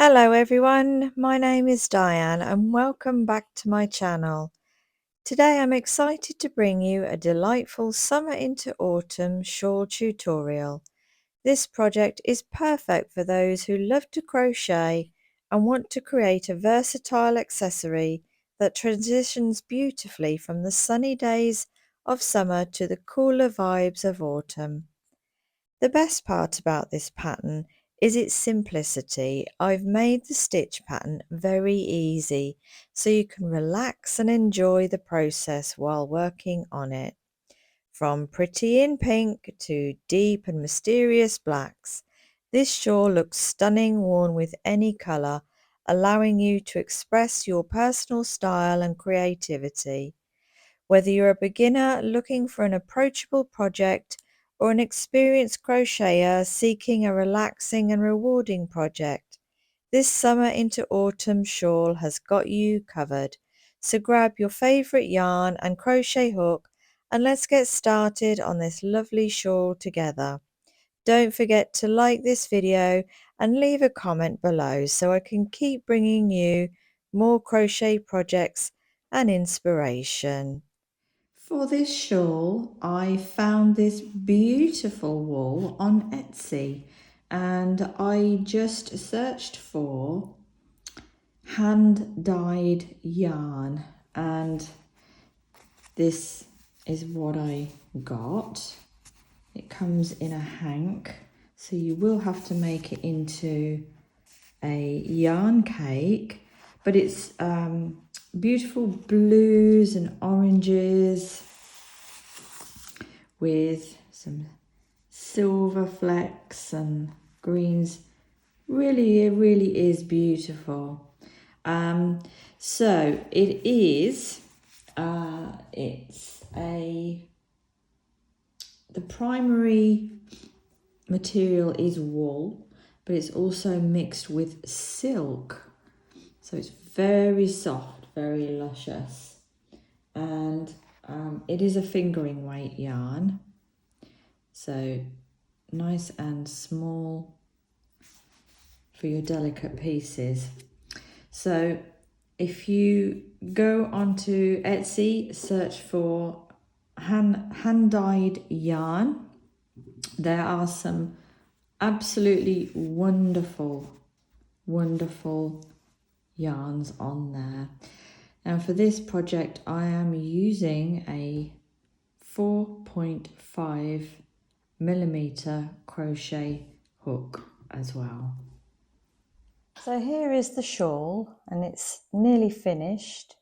Hello everyone, my name is Diane and welcome back to my channel. Today I'm excited to bring you a delightful summer into autumn shawl tutorial. This project is perfect for those who love to crochet and want to create a versatile accessory that transitions beautifully from the sunny days of summer to the cooler vibes of autumn. The best part about this pattern is its simplicity. I've made the stitch pattern very easy so you can relax and enjoy the process while working on it. From pretty in pink to deep and mysterious blacks, this shawl looks stunning worn with any colour, allowing you to express your personal style and creativity. Whether you're a beginner looking for an approachable project or an experienced crocheter seeking a relaxing and rewarding project, this summer into autumn shawl has got you covered. So grab your favourite yarn and crochet hook and let's get started on this lovely shawl together. Don't forget to like this video and leave a comment below so I can keep bringing you more crochet projects and inspiration. For this shawl, I found this beautiful wool on Etsy and I just searched for hand-dyed yarn and this is what I got. It comes in a hank, so you will have to make it into a yarn cake, but it's beautiful blues and oranges with some silver flecks and greens. Really, it really is beautiful. So it is, the primary material is wool, but it's also mixed with silk. So it's very soft, very luscious. And it is a fingering weight yarn. So nice and small for your delicate pieces. So if you go onto Etsy, search for hand-dyed yarn, there are some absolutely wonderful yarns on there. And for this project, I am using a 4.5 millimeter crochet hook as well. So here is the shawl and it's nearly finished,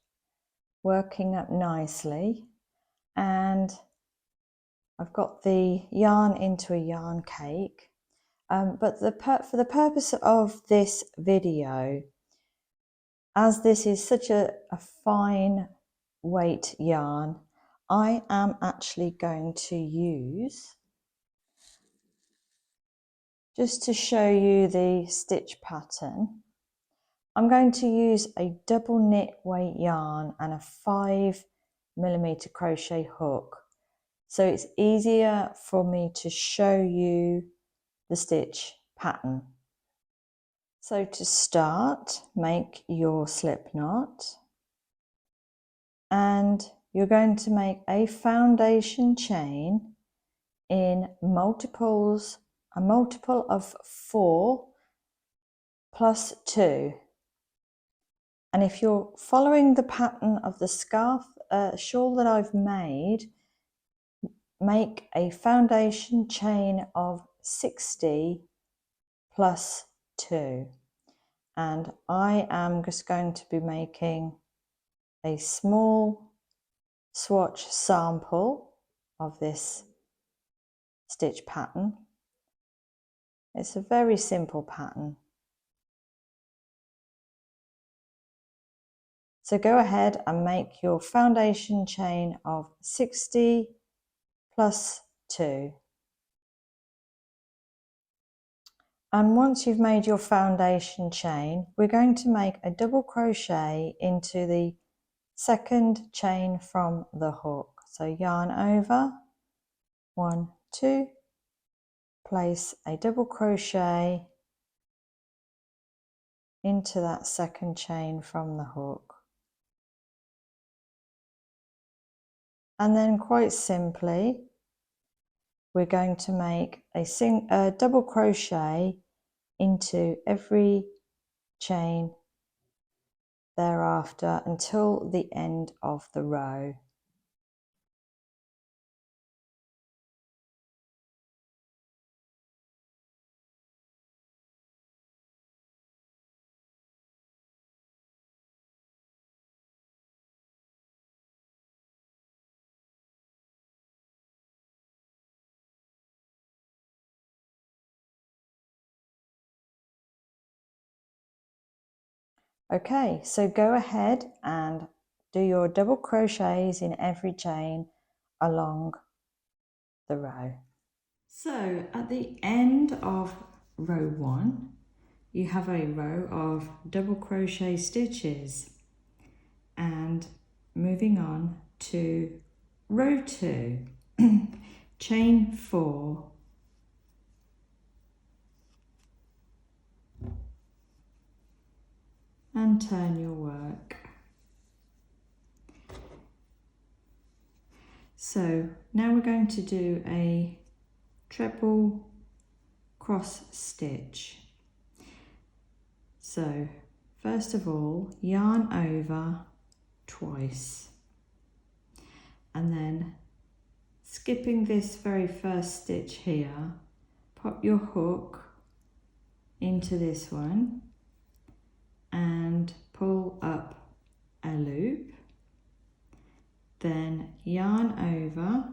working up nicely, and I've got the yarn into a yarn cake. But for the purpose of this video, as this is such a fine weight yarn, I am actually going to use, just to show you the stitch pattern, I'm going to use a double knit weight yarn and a 5mm crochet hook. So it's easier for me to show you the stitch pattern. So to start, make your slip knot and you're going to make a foundation chain in a multiple of 4 plus 2. And if you're following the pattern of the scarf shawl that I've made, make a foundation chain of 60 plus 2. And I am just going to be making a small swatch sample of this stitch pattern. It's a very simple pattern. So go ahead and make your foundation chain of 60 plus 2. And once you've made your foundation chain, we're going to make a double crochet into the second chain from the hook. So yarn over, 1, 2, place a double crochet into that second chain from the hook. And then quite simply, we're going to make a double crochet into every chain thereafter until the end of the row. Okay, so go ahead and do your double crochets in every chain along the row. So at the end of row 1, you have a row of double crochet stitches, and moving on to row 2, chain 4, and turn your work. So now we're going to do a treble cross stitch. So first of all, yarn over twice, and then skipping this very first stitch here, pop your hook into this one and pull up a loop, then yarn over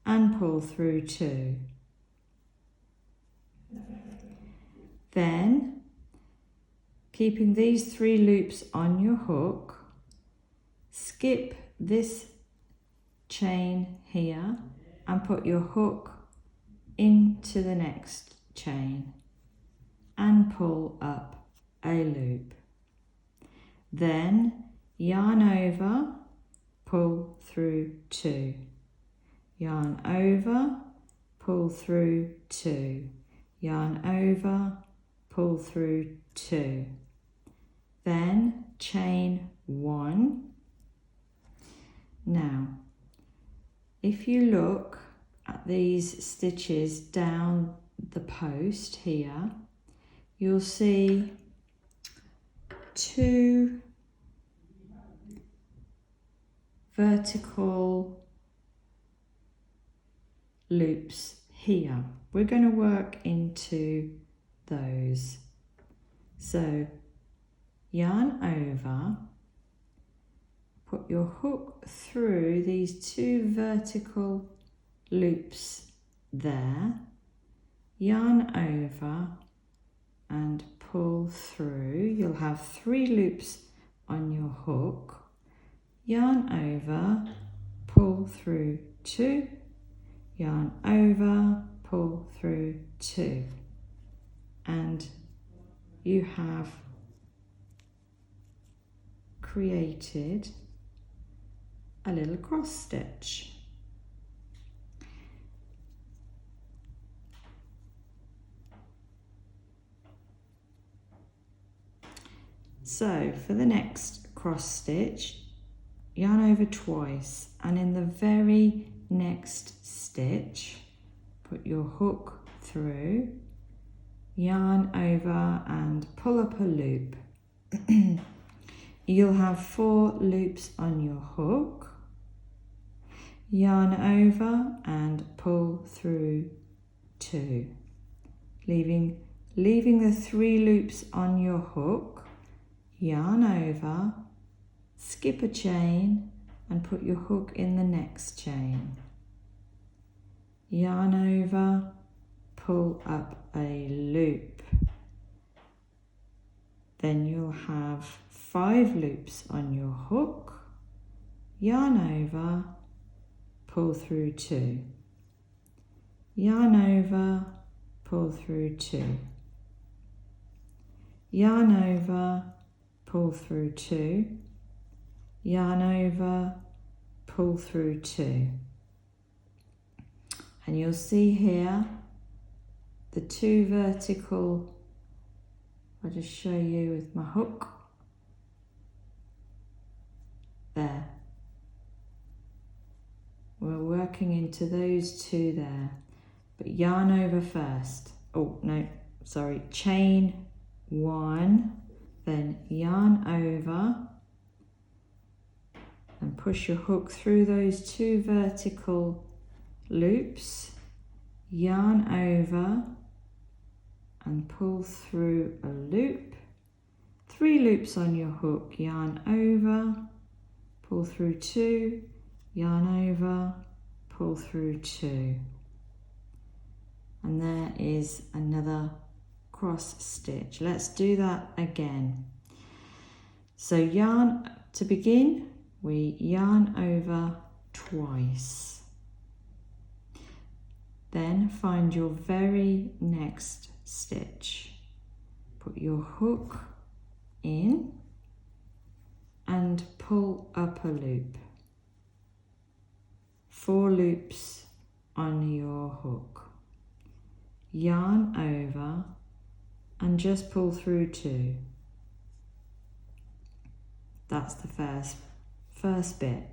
and pull through 2. Then, keeping these 3 loops on your hook, skip this chain here and put your hook into the next chain and pull up a loop. Then yarn over, pull through 2. Yarn over, pull through 2. Yarn over, pull through 2. Then chain 1. Now, if you look at these stitches down the post here, you'll see 2 vertical loops here. We're going to work into those. So yarn over, put your hook through these 2 vertical loops there, yarn over and pull through. You'll have 3 loops on your hook, yarn over, pull through 2, yarn over, pull through 2, and you have created a little cross stitch. So for the next cross stitch, yarn over twice, and in the very next stitch, put your hook through, yarn over and pull up a loop. You'll have 4 loops on your hook, yarn over and pull through 2, leaving the 3 loops on your hook, yarn over, skip a chain and put your hook in the next chain, yarn over, pull up a loop. Then you'll have 5 loops on your hook, yarn over, pull through 2, yarn over, pull through 2, yarn over, pull through 2, yarn over, pull through 2. And you'll see here the 2 vertical I'll just show you with my hook. There. We're working into those two there, but yarn over first. Oh no, sorry, chain 1, then yarn over and push your hook through those 2 vertical loops, yarn over and pull through a loop, 3 loops on your hook, yarn over, pull through 2, yarn over, pull through 2, and there is another cross stitch. Let's do that again. So yarn to begin, we yarn over twice, then find your very next stitch, put your hook in and pull up a loop, 4 loops on your hook, yarn over and just pull through 2. That's the first bit.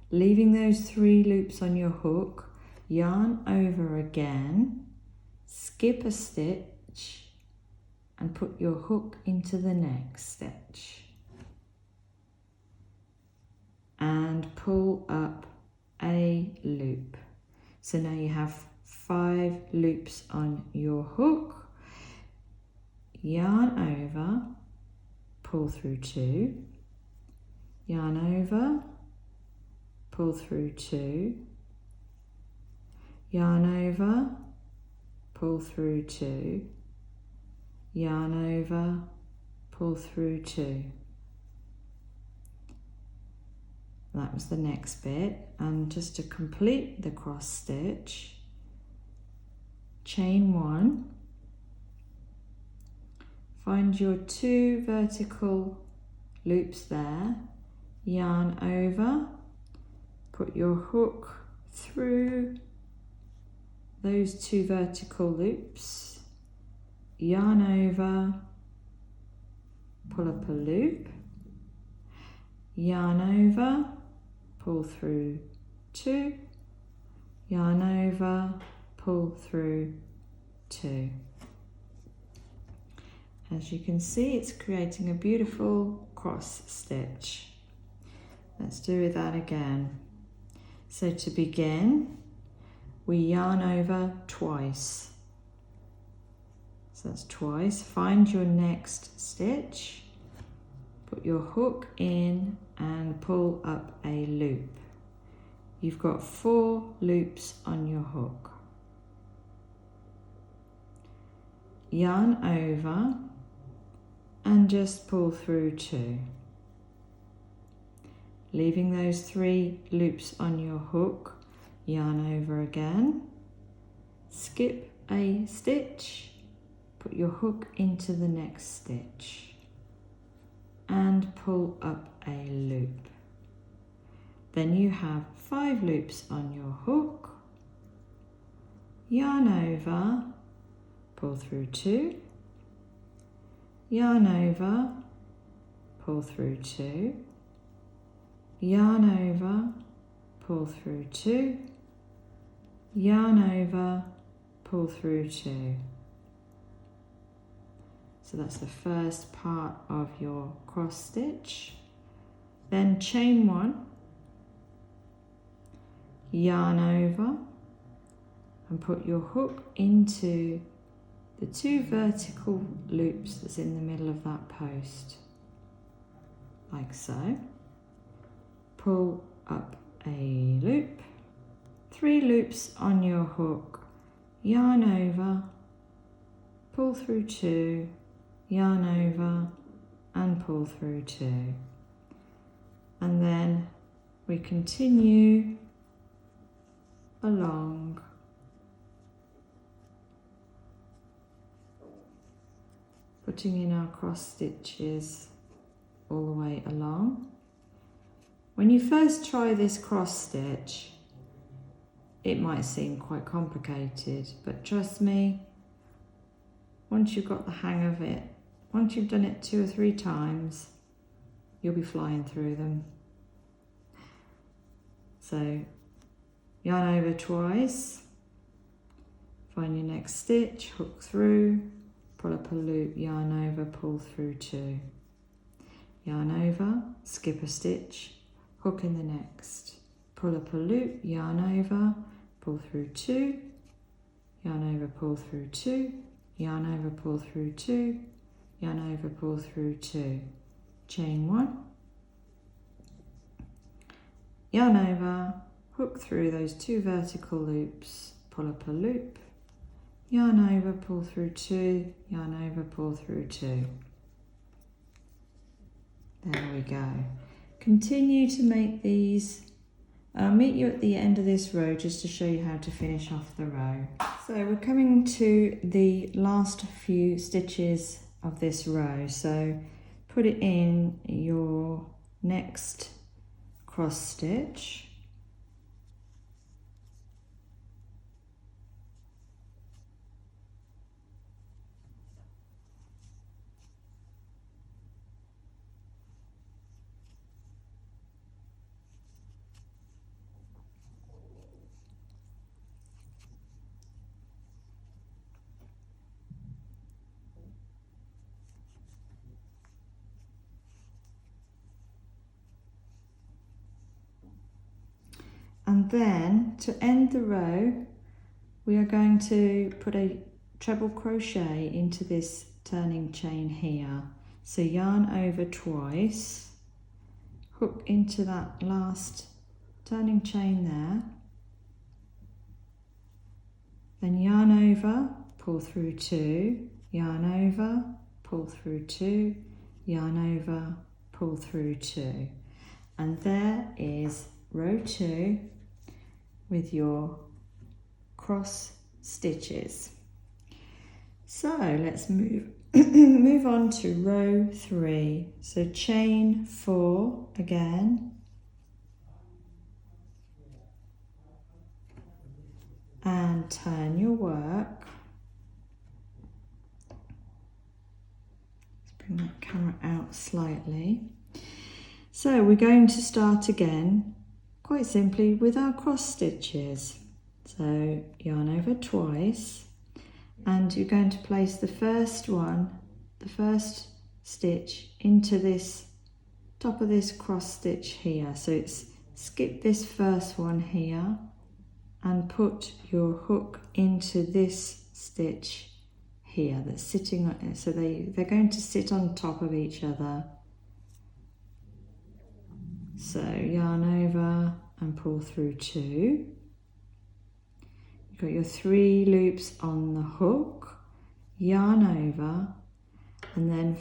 Leaving those 3 loops on your hook, yarn over again, skip a stitch and put your hook into the next stitch and pull up a loop. So now you have 5 loops on your hook, yarn over, pull through 2, yarn over, pull through 2, yarn over, pull through 2, yarn over, pull through 2. That was the next bit, and just to complete the cross stitch, chain 1, find your 2 vertical loops there, yarn over, put your hook through those 2 vertical loops, yarn over, pull up a loop, yarn over, pull through 2, yarn over, pull through 2. As you can see, it's creating a beautiful cross stitch. Let's do that again. So to begin, we yarn over twice. So that's twice. Find your next stitch, put your hook in and pull up a loop. You've got 4 loops on your hook. Yarn over and just pull through 2. Leaving those 3 loops on your hook, yarn over again, skip a stitch, put your hook into the next stitch and pull up a loop. Then you have 5 loops on your hook, yarn over, pull through 2, yarn over, pull through 2, yarn over, pull through 2, yarn over, pull through 2. So that's the first part of your cross stitch. Then chain 1, yarn over and put your hook into the 2 vertical loops that's in the middle of that post, like so. Pull up a loop, 3 loops on your hook, yarn over, pull through 2, yarn over and pull through 2. And then we continue along putting in our cross stitches all the way along. When you first try this cross stitch, it might seem quite complicated, but trust me, once you've got the hang of it, once you've done it 2 or 3 times, you'll be flying through them. So yarn over twice, find your next stitch, hook through, pull up a loop, yarn over, pull through 2. Yarn over, skip a stitch, hook in the next, pull up a loop, yarn over, pull through 2, yarn over, pull through 2, yarn over, pull through 2, yarn over, pull through 2, chain 1, yarn over, hook through those 2 vertical loops, pull up a loop, yarn over, pull through 2, yarn over, pull through 2. There we go. Continue to make these. I'll meet you at the end of this row just to show you how to finish off the row. So we're coming to the last few stitches of this row. So put it in your next cross stitch. And then to end the row, we are going to put a treble crochet into this turning chain here. So yarn over twice, hook into that last turning chain there, then yarn over, pull through 2, yarn over, pull through 2, yarn over, pull through 2. And there is row 2 with your cross stitches. So let's move on to row 3. So chain 4 again, and turn your work. Let's bring that camera out slightly. So we're going to start again quite simply with our cross stitches. So yarn over twice, and you're going to place the first stitch into this top of this cross stitch here. So it's skip this first one here and put your hook into this stitch here that's sitting on it. So they're going to sit on top of each other. So yarn over and pull through 2. You've got your 3 loops on the hook, yarn over, and then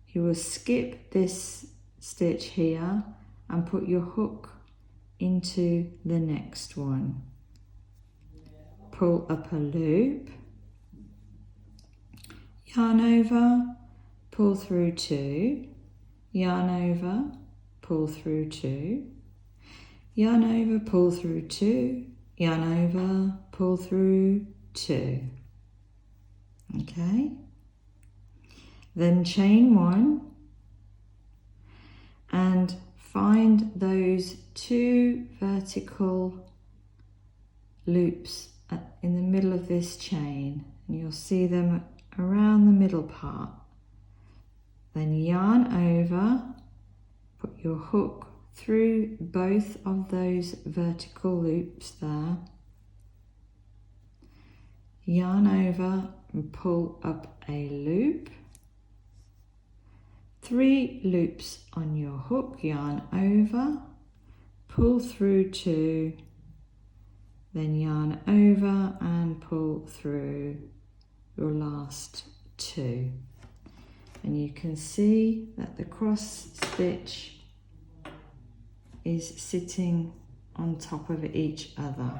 you will skip this stitch here and put your hook into the next one. Pull up a loop, yarn over, pull through 2, yarn over, pull through 2, yarn over, pull through 2, yarn over, pull through 2. Okay, then chain 1 and find those 2 vertical loops in the middle of this chain, and you'll see them around the middle part. Then yarn over, put your hook through both of those vertical loops there, yarn over and pull up a loop, 3 loops on your hook, yarn over, pull through 2, then yarn over and pull through your last 2. And you can see that the cross stitch is sitting on top of each other.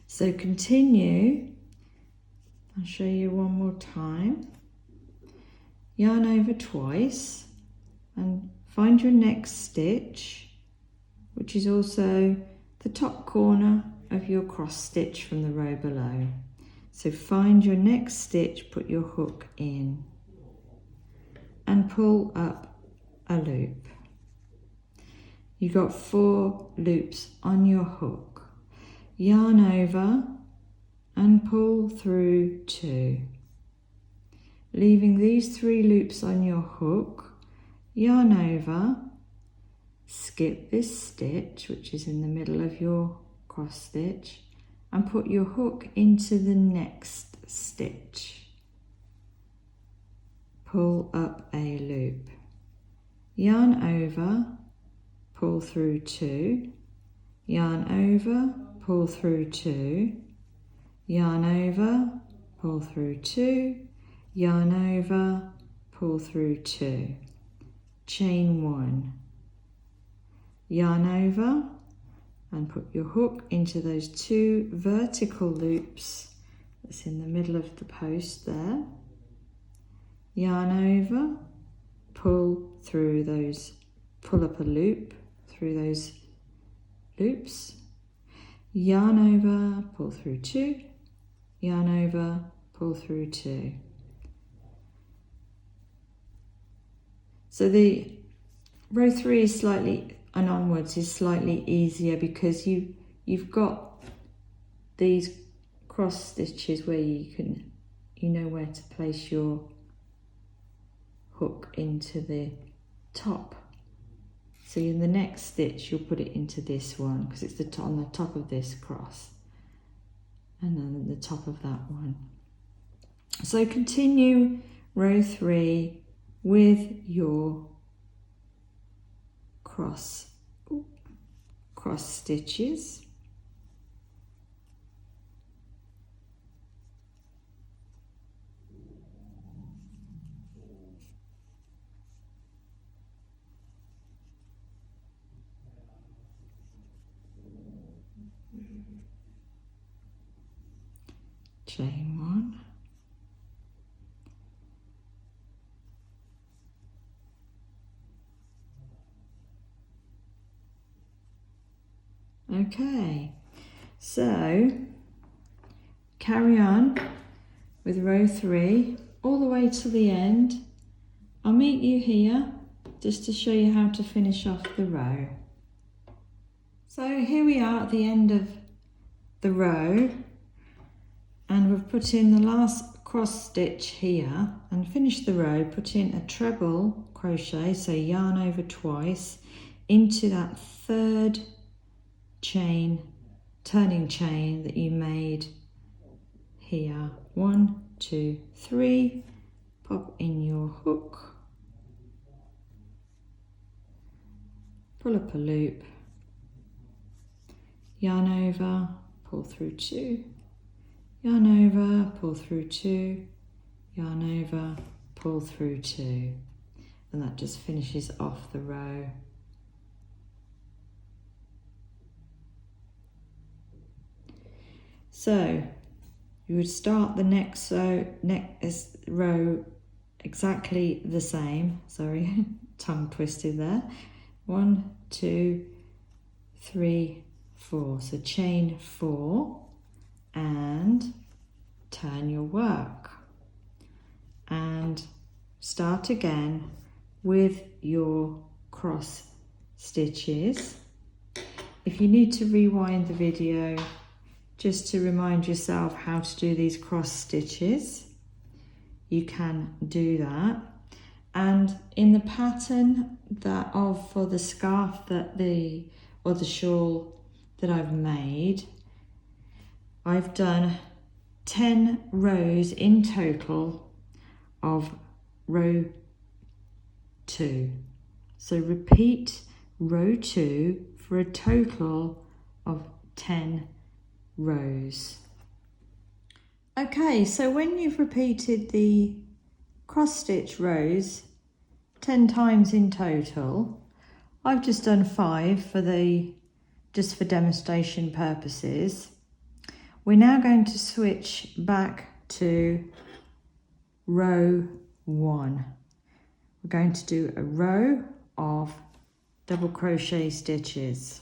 So continue. I'll show you one more time. Yarn over twice and find your next stitch, which is also the top corner of your cross stitch from the row below. So find your next stitch, put your hook in, pull up a loop. You got 4 loops on your hook. Yarn over and pull through 2. Leaving these 3 loops on your hook, yarn over, skip this stitch which is in the middle of your cross stitch and put your hook into the next stitch. Pull up a loop. Yarn over, pull through 2, yarn over, pull through 2, yarn over, pull through 2, yarn over, pull through 2, chain 1, yarn over and put your hook into those 2 vertical loops that's in the middle of the post there, yarn over, pull through those, pull up a loop through those loops, yarn over, pull through 2, yarn over, pull through 2. So the row 3 is slightly, and onwards is slightly easier because you've got these cross stitches where you know where to place your hook into the top. So in the next stitch you'll put it into this one because it's on the top of this cross and then the top of that one. So continue row 3 with your cross stitches. Chain 1. Okay, so carry on with row 3 all the way to the end. I'll meet you here just to show you how to finish off the row. So here we are at the end of the row and we've put in the last cross stitch here and finished the row, put in a treble crochet, so yarn over twice into that 3rd chain, turning chain that you made here. 1, 2, 3, pop in your hook, pull up a loop, yarn over, pull through 2, yarn over, pull through 2, yarn over, pull through 2, and that just finishes off the row. So you would start the next row exactly the same. Sorry, tongue twisted there. 1, 2, 3, 4. So chain 4 and turn your work and start again with your cross stitches. If you need to rewind the video just to remind yourself how to do these cross stitches, you can do that. And in the pattern for the scarf or the shawl that I've made, I've done 10 rows in total of row 2. So repeat row 2 for a total of 10 rows. Okay, so when you've repeated the cross stitch rows 10 times in total, I've just done 5 just for demonstration purposes. We're now going to switch back to row 1. We're going to do a row of double crochet stitches.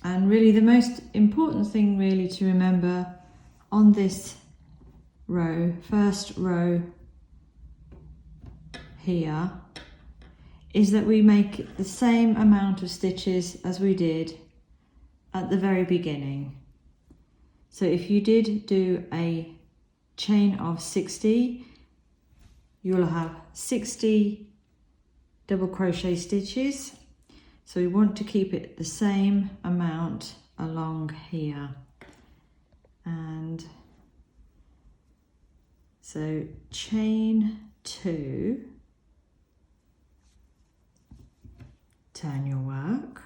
And really the most important thing really to remember on this first row here, is that we make the same amount of stitches as we did at the very beginning. So if you did do a chain of 60, you'll have 60 double crochet stitches. So we want to keep it the same amount along here. And so chain 2, turn your work,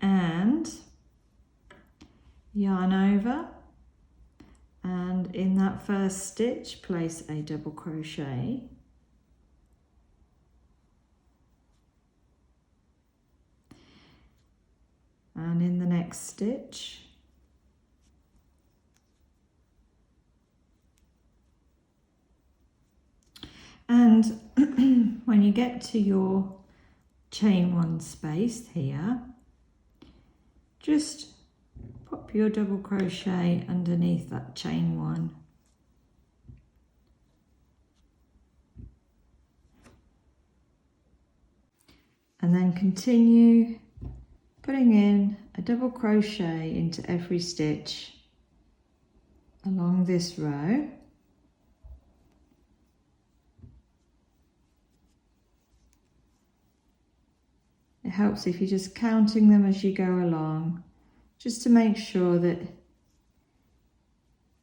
and yarn over, and in that first stitch place a double crochet, and in the next stitch and when you get to your chain 1 space here, just pop your double crochet underneath that chain 1, and then continue putting in a double crochet into every stitch along this row. It helps if you're just counting them as you go along, just to make sure that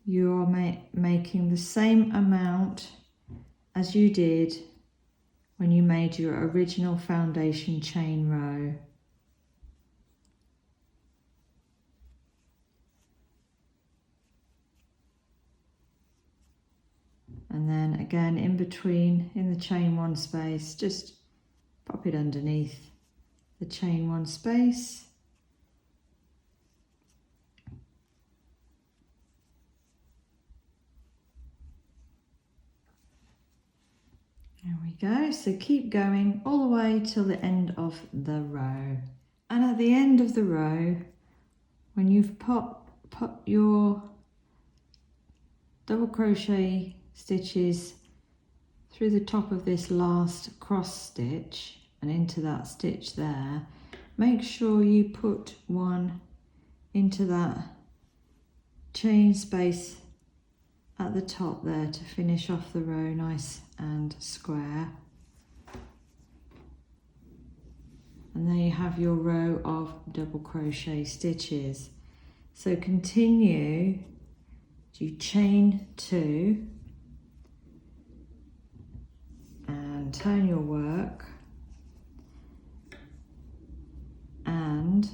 you are making the same amount as you did when you made your original foundation chain row. And then again in between, in the chain 1 space, just pop it underneath the chain 1 space. There we go. So keep going all the way till the end of the row. And at the end of the row, when you've put your double crochet stitches through the top of this last cross stitch and into that stitch there, make sure you put one into that chain space at the top there to finish off the row nice and square. And there you have your row of double crochet stitches. So continue to chain 2 and turn your work, and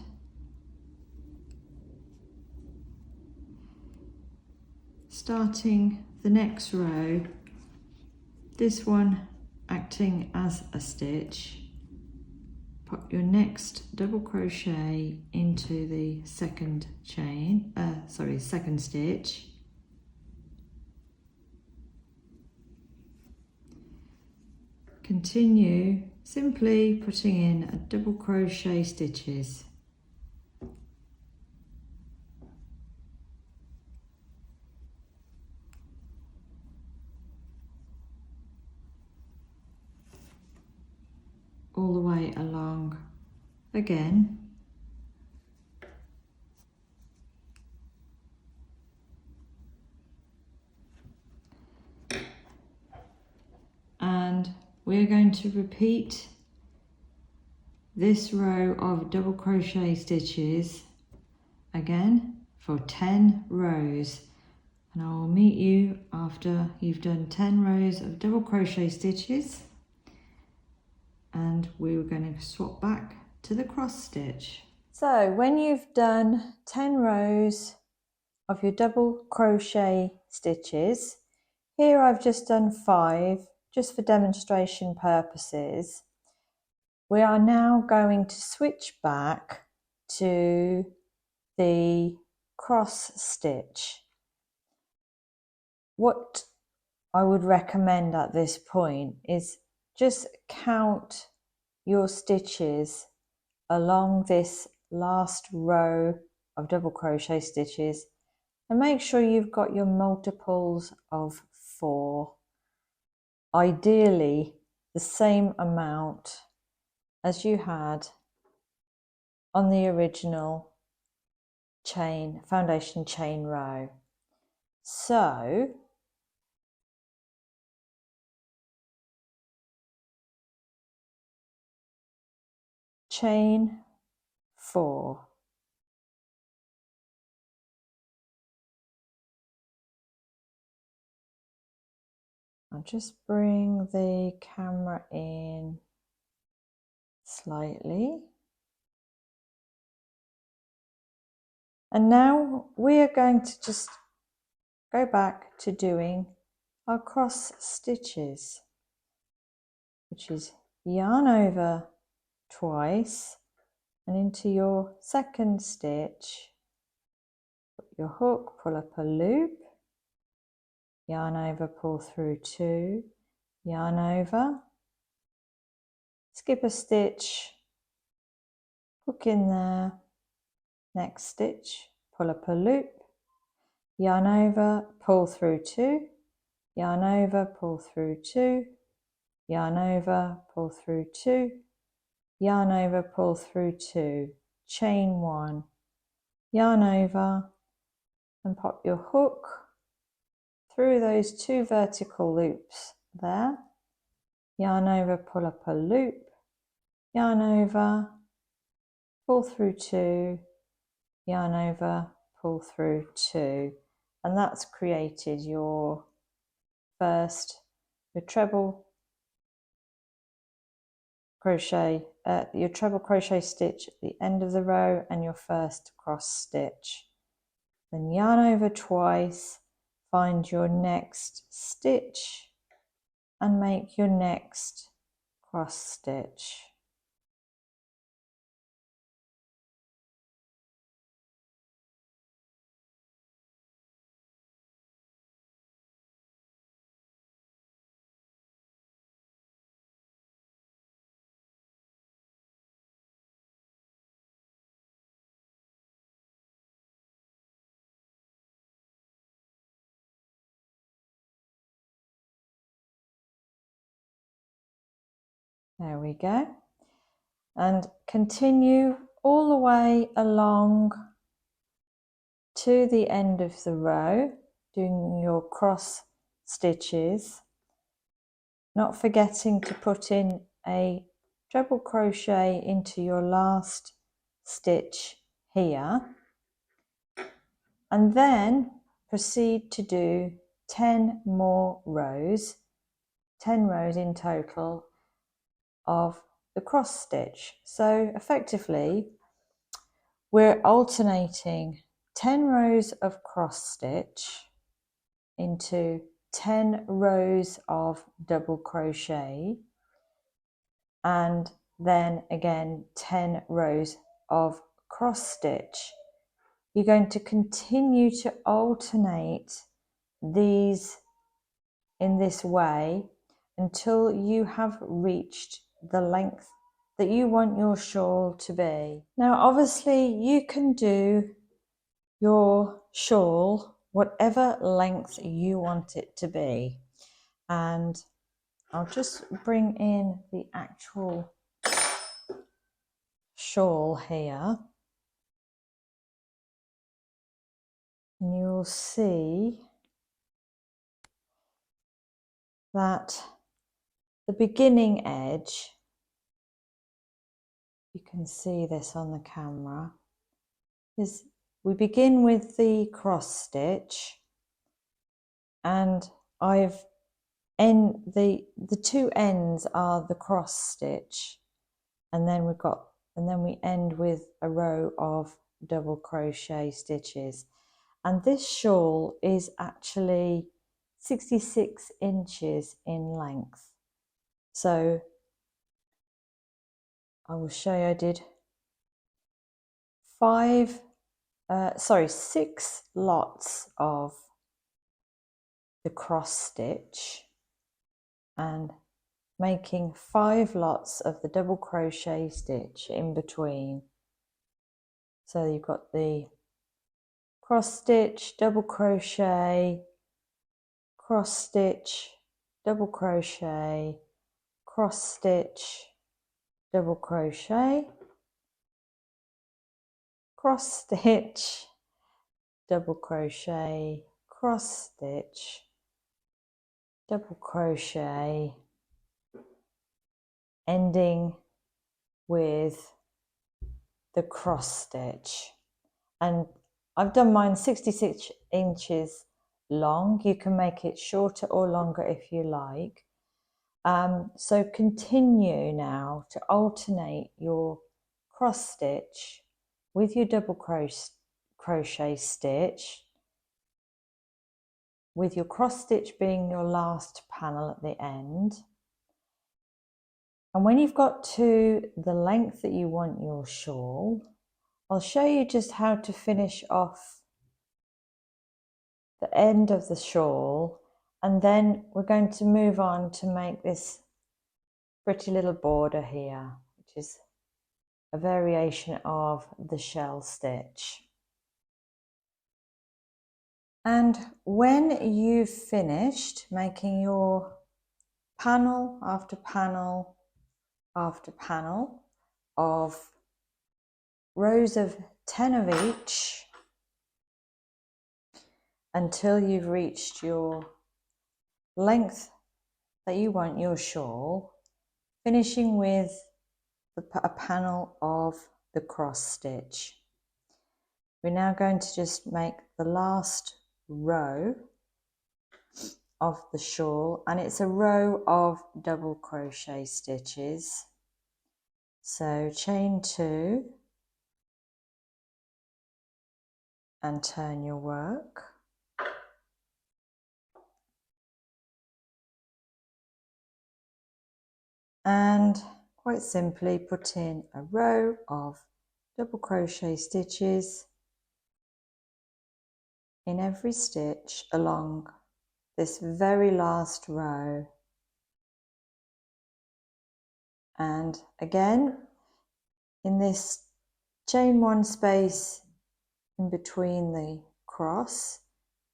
starting the next row, this one acting as a stitch, put your next double crochet into the second stitch, continue simply putting in a double crochet stitches, all the way along again. And we're going to repeat this row of double crochet stitches again for 10 rows. And I will meet you after you've done 10 rows of double crochet stitches, and we're going to swap back to the cross stitch. So when you've done 10 rows of your double crochet stitches, here I've just done 5 just for demonstration purposes. We are now going to switch back to the cross stitch. What I would recommend at this point is just count your stitches along this last row of double crochet stitches, and make sure you've got your multiples of 4. Ideally the same amount as you had on the original foundation chain row. So chain 4. I'll just bring the camera in slightly. And now we are going to just go back to doing our cross stitches, which is yarn over twice and into your second stitch, put your hook, pull up a loop, yarn over, pull through 2, yarn over, skip a stitch, hook in there, next stitch, pull up a loop, yarn over, pull through 2, yarn over, pull through 2, yarn over, pull through 2, yarn over, pull through 2, chain 1, yarn over, and pop your hook through those 2 vertical loops there, yarn over, pull up a loop, yarn over, pull through 2, yarn over, pull through 2, and that's created your treble crochet, your treble crochet stitch at the end of the row and your first cross stitch. Then yarn over twice, find your next stitch and make your next cross stitch. There we go. And continue all the way along to the end of the row, doing your cross stitches, not forgetting to put in a treble crochet into your last stitch here, and then proceed to do 10 more rows, 10 rows in total of the cross stitch. So effectively we're alternating 10 rows of cross stitch into 10 rows of double crochet, and then again 10 rows of cross stitch. You're going to continue to alternate these in this way until you have reached the length that you want your shawl to be. Now obviously you can do your shawl whatever length you want it to be, and I'll just bring in the actual shawl here and you'll see that the beginning edge, you can see this on the camera, is we begin with the cross stitch, and the two ends are the cross stitch, and then we end with a row of double crochet stitches. And this shawl is actually 66 inches in length. So I will show you, I did 6 lots of the cross stitch and making 5 lots of the double crochet stitch in between. So you've got the cross stitch, double crochet, cross stitch, double crochet, cross stitch, double crochet, cross stitch, double crochet, cross stitch, double crochet, ending with the cross stitch. And I've done mine 66 inches long. You can make it shorter or longer if you like. So continue now to alternate your cross stitch with your double crochet stitch, with your cross stitch being your last panel at the end. And when you've got to the length that you want your shawl, I'll show you just how to finish off the end of the shawl, and then we're going to move on to make this pretty little border here, which is a variation of the shell stitch. And when you've finished making your panel after panel after panel of rows of 10 of each until you've reached your length that you want your shawl, finishing with a panel of the cross stitch. We're now going to just make the last row of the shawl, and it's a row of double crochet stitches. So chain 2 and turn your work. And quite simply put in a row of double crochet stitches in every stitch along this very last row. And again, in this chain 1 space in between the cross,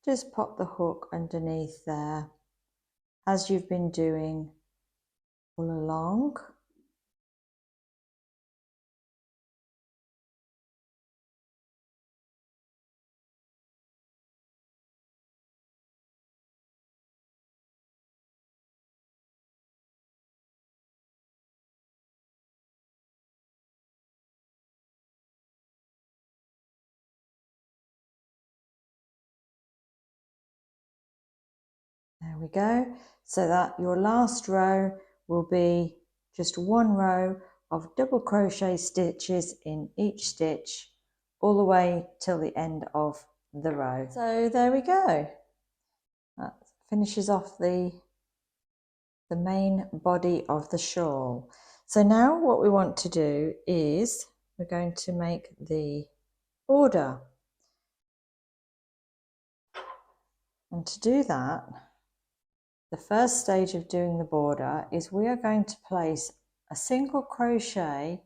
just pop the hook underneath there as you've been doing all along. There we go. So that your last row will be just one row of double crochet stitches in each stitch all the way till the end of the row. So there we go. That finishes off the main body of the shawl. So now what we want to do is we're going to make the border. And to do that, the first stage of doing the border is we are going to place a single crochet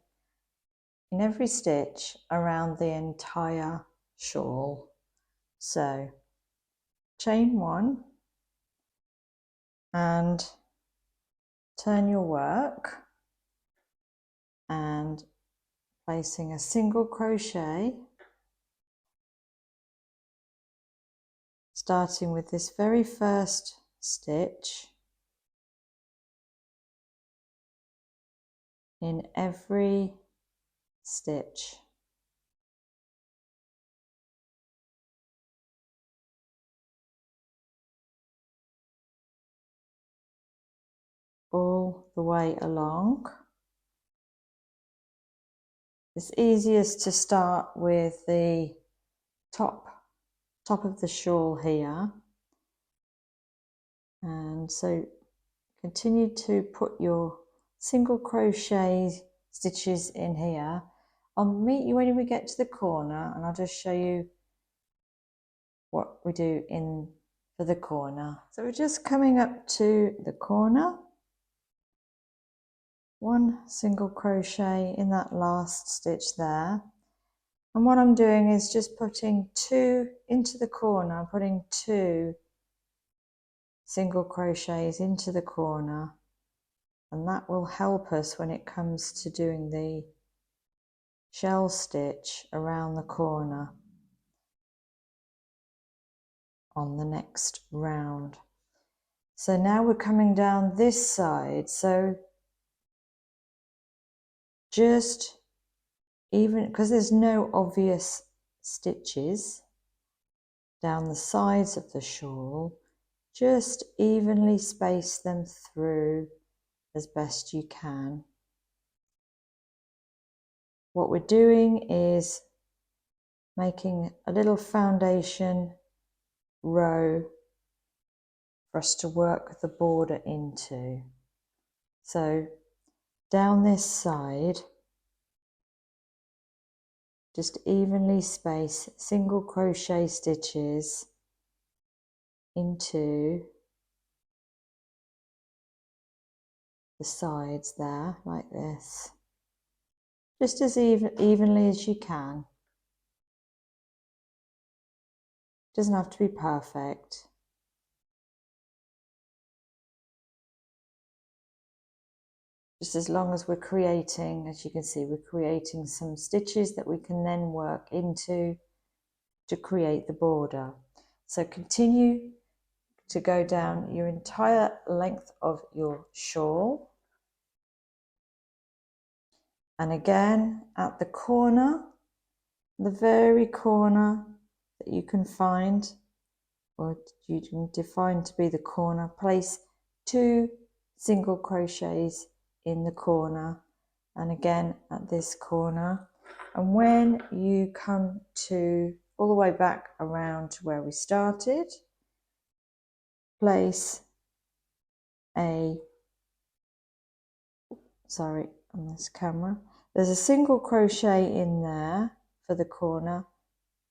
in every stitch around the entire shawl. So chain 1 and turn your work, and placing a single crochet, starting with this very first stitch in every stitch. All the way along. It's easiest to start with the top of the shawl here, and so continue to put your single crochet stitches in here. I'll meet you when we get to the corner, and I'll just show you what we do for the corner. So we're just coming up to the corner, one single crochet in that last stitch there, And what I'm doing is just putting 2 into the corner, putting 2 single crochets into the corner, and that will help us when it comes to doing the shell stitch around the corner on the next round. So now we're coming down this side, so just even, because there's no obvious stitches down the sides of the shawl, just evenly space them through as best you can. What we're doing is making a little foundation row for us to work the border into. So down this side, just evenly space single crochet stitches into the sides there, like this, just as evenly as you can. Doesn't have to be perfect. Just as long as we're creating, as you can see, we're creating some stitches that we can then work into to create the border. So continue to go down your entire length of your shawl. And again, at the corner, the very corner that you can find, or you can define to be the corner, place 2 single crochets in the corner, and again at this corner. And when you come to all the way back around to where we started, place a, sorry, on this camera, there's a single crochet in there for the corner.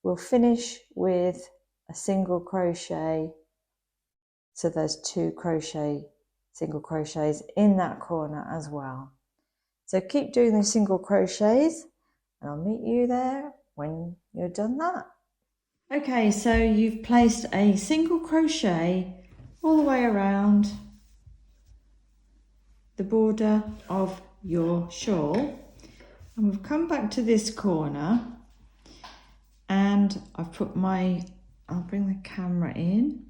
We'll finish with a single crochet, so there's 2 single crochets in that corner as well. So keep doing the single crochets and I'll meet you there when you're done that. Okay, so you've placed a single crochet all the way around the border of your shawl, and we've come back to this corner, and I've put I'll bring the camera in.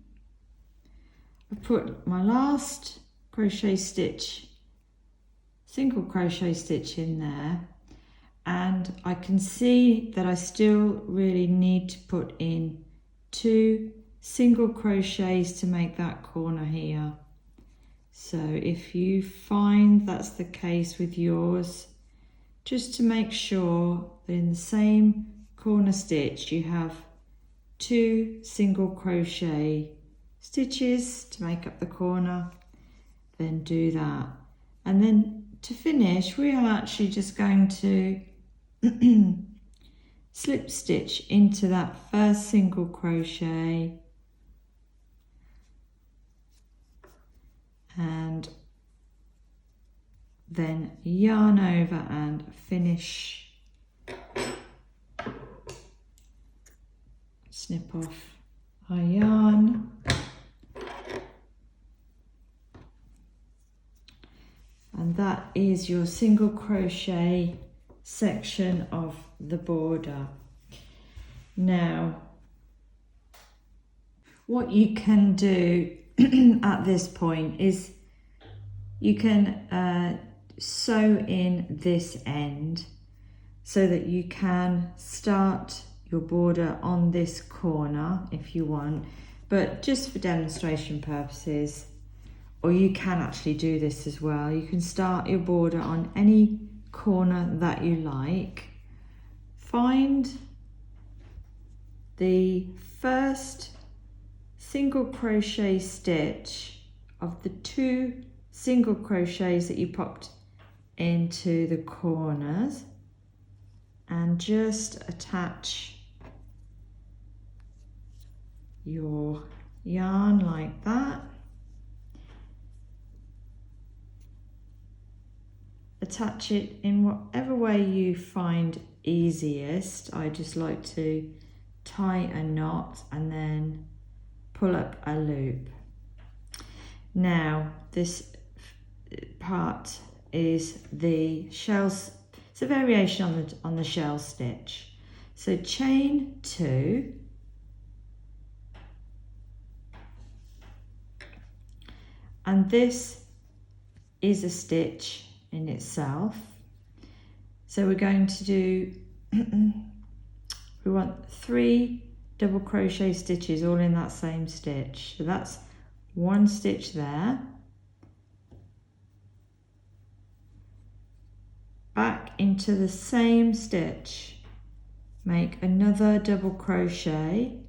I've put my last crochet stitch, single crochet stitch in there, and I can see that I still really need to put in 2 single crochets to make that corner here. So if you find that's the case with yours, just to make sure that in the same corner stitch you have 2 single crochet stitches to make up the corner, then do that. And then to finish, we are actually just going to slip stitch into that first single crochet and then yarn over and finish, snip off our yarn, and that is your single crochet section of the border. Now, what you can do at this point is you can sew in this end so that you can start your border on this corner if you want, but just for demonstration purposes, or you can actually do this as well. You can start your border on any corner that you like. Find the first single crochet stitch of the 2 single crochets that you popped into the corners and just attach your yarn like that. Attach it in whatever way you find easiest. I just like to tie a knot and then pull up a loop. Now this part is the shells. It's a variation on the shell stitch. So chain 2, and this is a stitch in itself. So we're going to do we want 3 double crochet stitches all in that same stitch. So that's 1 stitch there, back into the same stitch, make another double crochet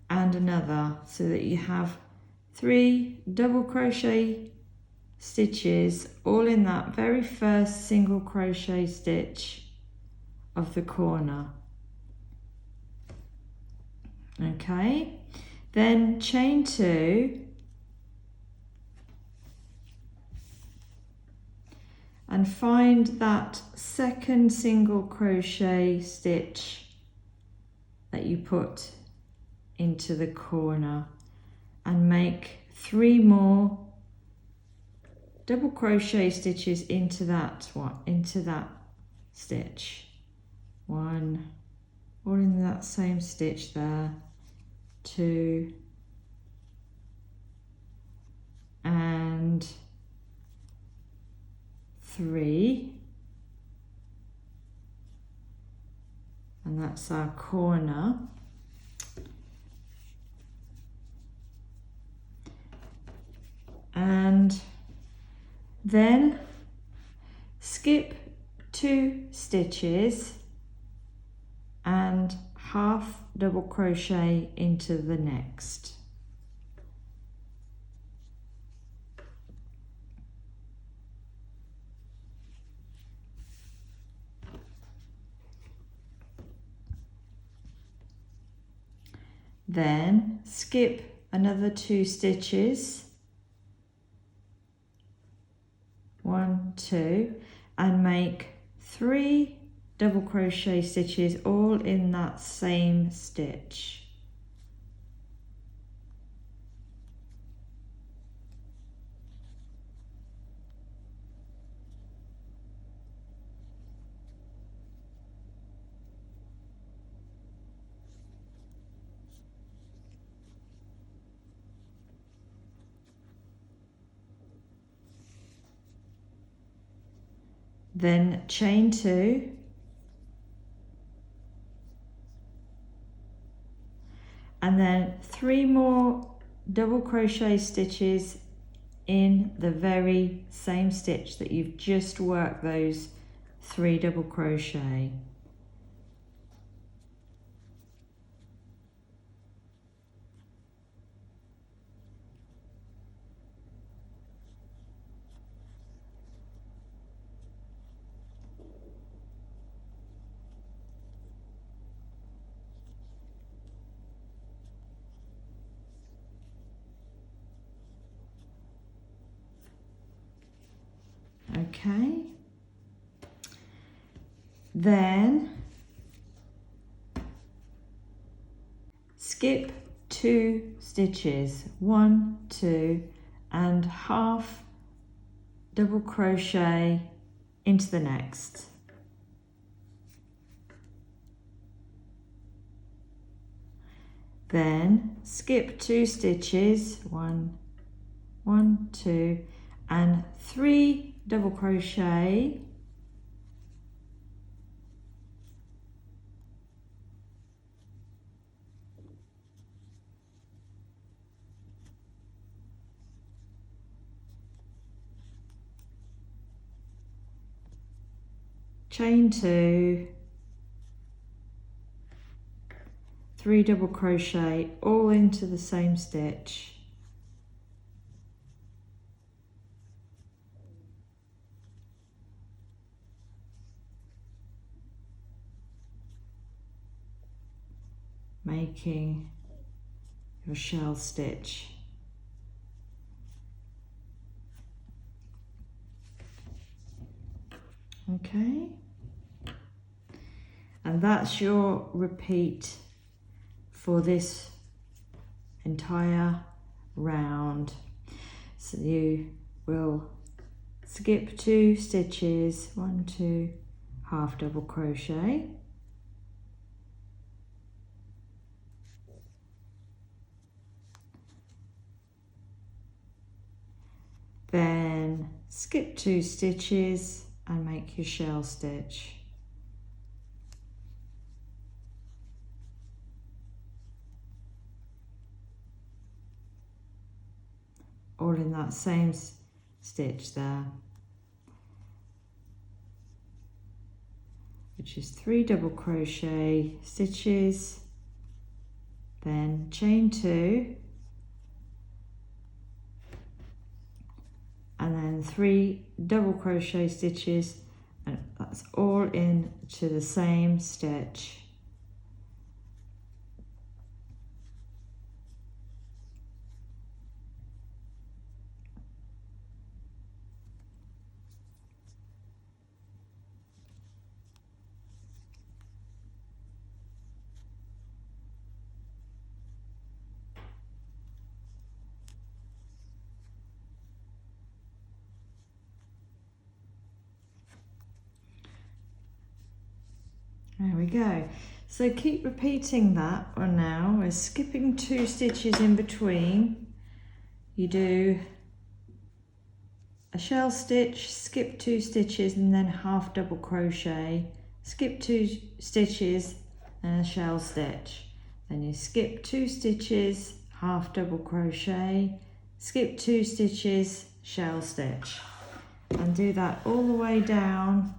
and another, so that you have 3 double crochet stitches all in that very first single crochet stitch of the corner. Okay, then chain 2 and find that second single crochet stitch that you put into the corner and make 3 more double crochet stitches into that stitch. 1, all in that same stitch there, 2, and 3, and that's our corner. And then skip 2 stitches and half double crochet into the next. Then skip another 2 stitches, 1, 2, and make 3 double crochet stitches all in that same stitch. Then chain 2, and then 3 more double crochet stitches in the very same stitch that you've just worked those 3 double crochet. Okay, then skip 2 stitches, 1, 2, and half double crochet into the next. Then skip 2 stitches, 1, 2, and 3 double crochet chain 2, 3 double crochet all into the same stitch. Making your shell stitch. Okay, and that's your repeat for this entire round. So you will skip 2 stitches, 1, 2, half double crochet, then skip 2 stitches and make your shell stitch. All in that same stitch there, which is 3 double crochet stitches, then chain 2, and then 3 double crochet stitches, and that's all into the same stitch. There we go. So keep repeating that one now. We're skipping 2 stitches in between. You do a shell stitch, skip 2 stitches and then half double crochet, skip 2 stitches and a shell stitch. Then you skip 2 stitches, half double crochet, skip 2 stitches, shell stitch. And do that all the way down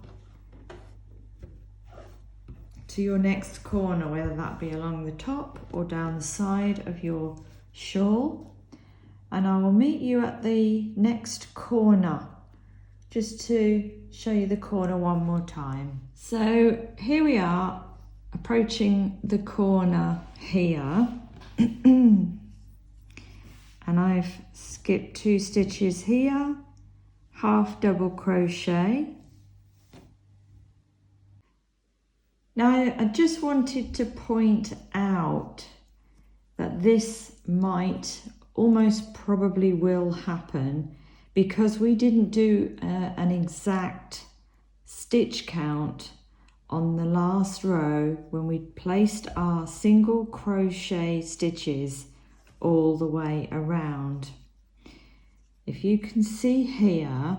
to your next corner, whether that be along the top or down the side of your shawl. And I will meet you at the next corner just to show you the corner one more time. So here we are approaching the corner here and I've skipped 2 stitches here, half double crochet. Now I just wanted to point out that this might, almost probably will happen because we didn't do an exact stitch count on the last row when we placed our single crochet stitches all the way around. If you can see here,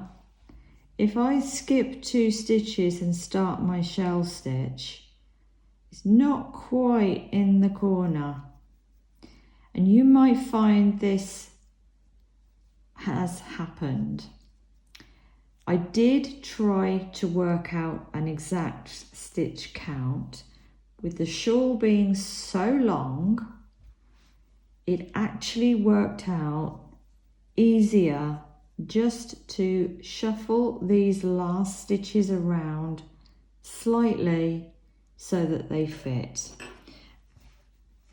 if I skip 2 stitches and start my shell stitch, it's not quite in the corner. And you might find this has happened. I did try to work out an exact stitch count. With the shawl being so long, it actually worked out easier just to shuffle these last stitches around slightly so that they fit.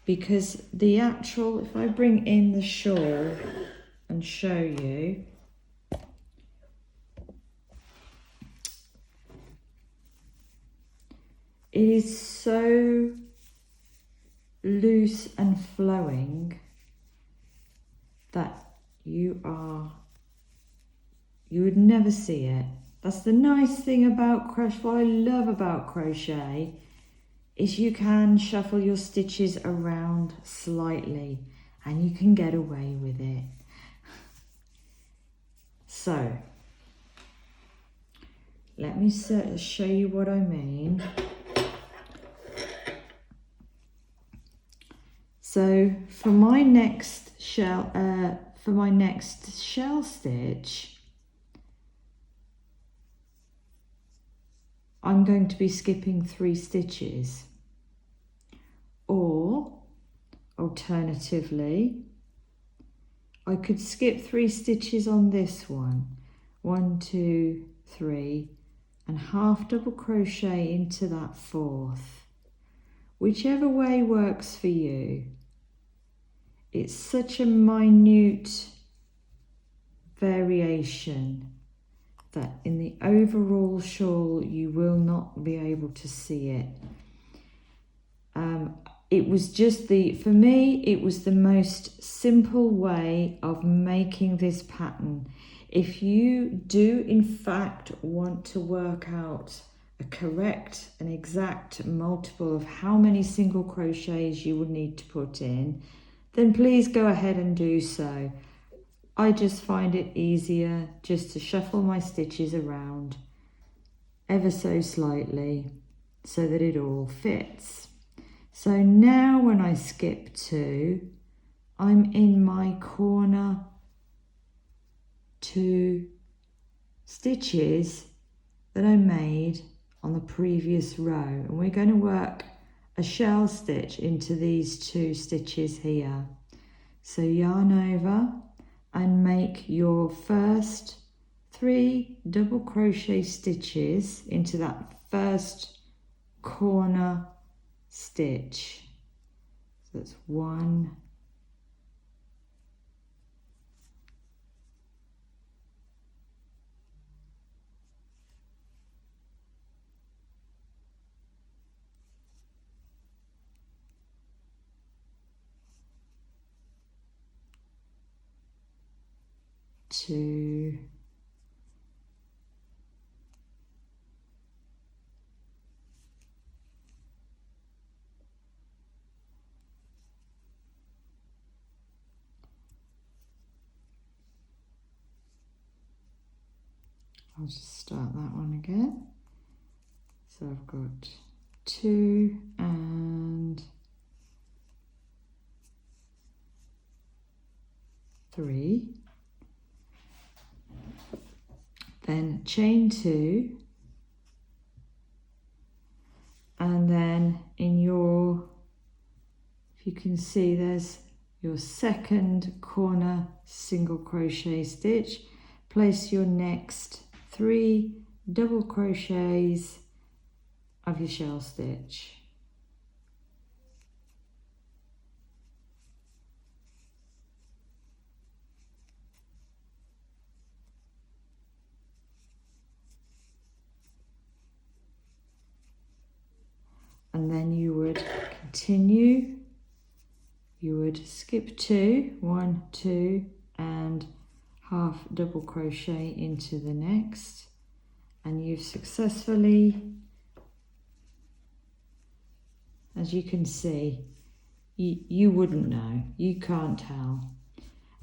Because the actual, if I bring in the shawl and show you, it is so loose and flowing that you would never see it. That's the nice thing about crochet. What I love about crochet is you can shuffle your stitches around slightly and you can get away with it. So let me show you what I mean. So for my next shell stitch, I'm going to be skipping 3 stitches, or alternatively, I could skip 3 stitches on this one, 1, 2, 3, and half double crochet into that 4th. Whichever way works for you. It's such a minute variation that in the overall shawl you will not be able to see it. It was just for me, it was the most simple way of making this pattern. If you do in fact want to work out a correct and exact multiple of how many single crochets you would need to put in, then please go ahead and do so. I just find it easier just to shuffle my stitches around ever so slightly so that it all fits. So now when I skip 2, I'm in my corner 2 stitches that I made on the previous row, and we're going to work a shell stitch into these 2 stitches here. So yarn over and make your first 3 double crochet stitches into that first corner stitch. So that's 1, 2, I'll just start that one again. So I've got 2 and 3, then chain 2, and then in your, if you can see, there's your second corner single crochet stitch. Place your next 3 double crochets of your shell stitch. And then you would continue, you would skip 2, 1, 2, and half double crochet into the next, and you've successfully, as you can see, you wouldn't know, you can't tell,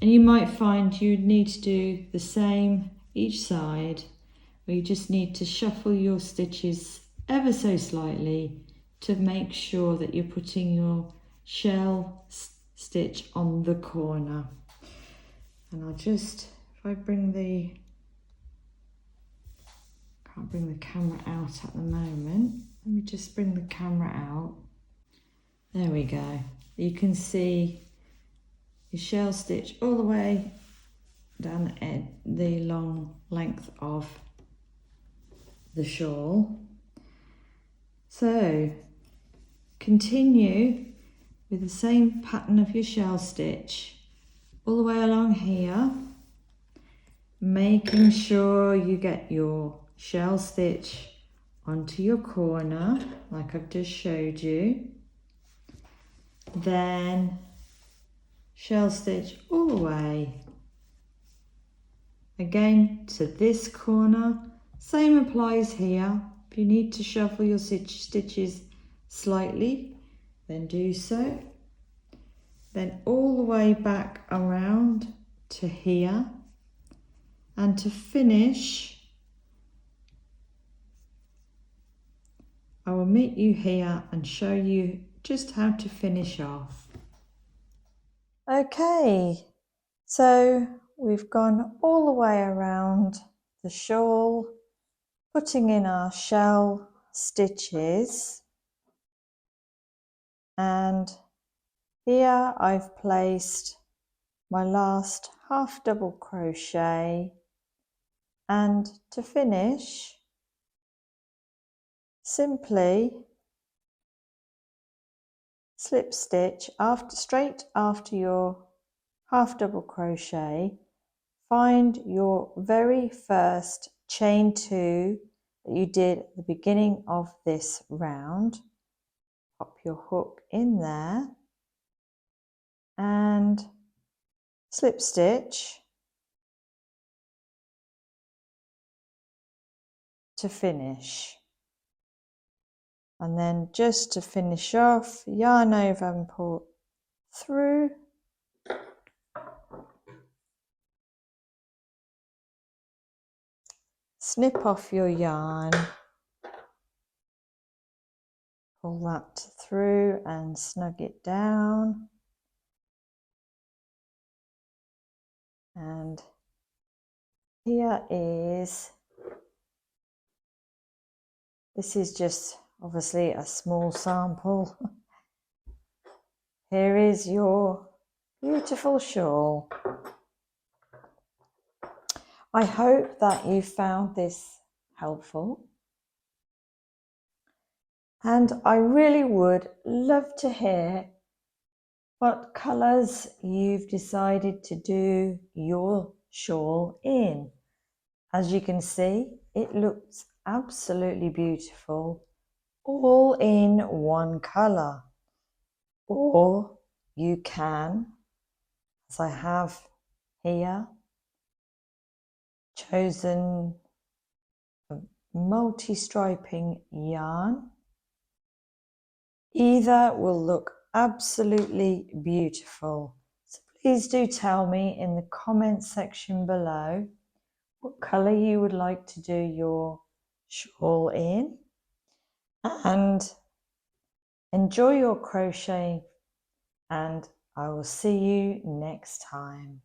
and you might find you need to do the same each side, where you just need to shuffle your stitches ever so slightly to make sure that you're putting your shell stitch on the corner. And I'll just, if I can't bring the camera out at the moment. Let me just bring the camera out. There we go. You can see your shell stitch all the way down the long length of the shawl. So continue with the same pattern of your shell stitch all the way along here, making sure you get your shell stitch onto your corner like I've just showed you. Then shell stitch all the way again to this corner. Same applies here. If you need to shuffle your stitches slightly, then do so. Then all the way back around to here, and to finish, I will meet you here and show you just how to finish off. Okay, so we've gone all the way around the shawl, putting in our shell stitches, and here I've placed my last half double crochet, and to finish, simply slip stitch straight after your half double crochet, find your very first chain 2 that you did at the beginning of this round. Pop your hook in there and slip stitch to finish. And then just to finish off, yarn over and pull through. Snip off your yarn, pull that through and snug it down. And here is, this is just obviously a small sample. Here is your beautiful shawl. I hope that you found this helpful. And I really would love to hear what colours you've decided to do your shawl in. As you can see, it looks absolutely beautiful, all in one colour. Or you can, as I have here, chosen a multi-striping yarn. Either will look absolutely beautiful. So please do tell me in the comment section below what colour you would like to do your shawl in, and enjoy your crochet, and I will see you next time.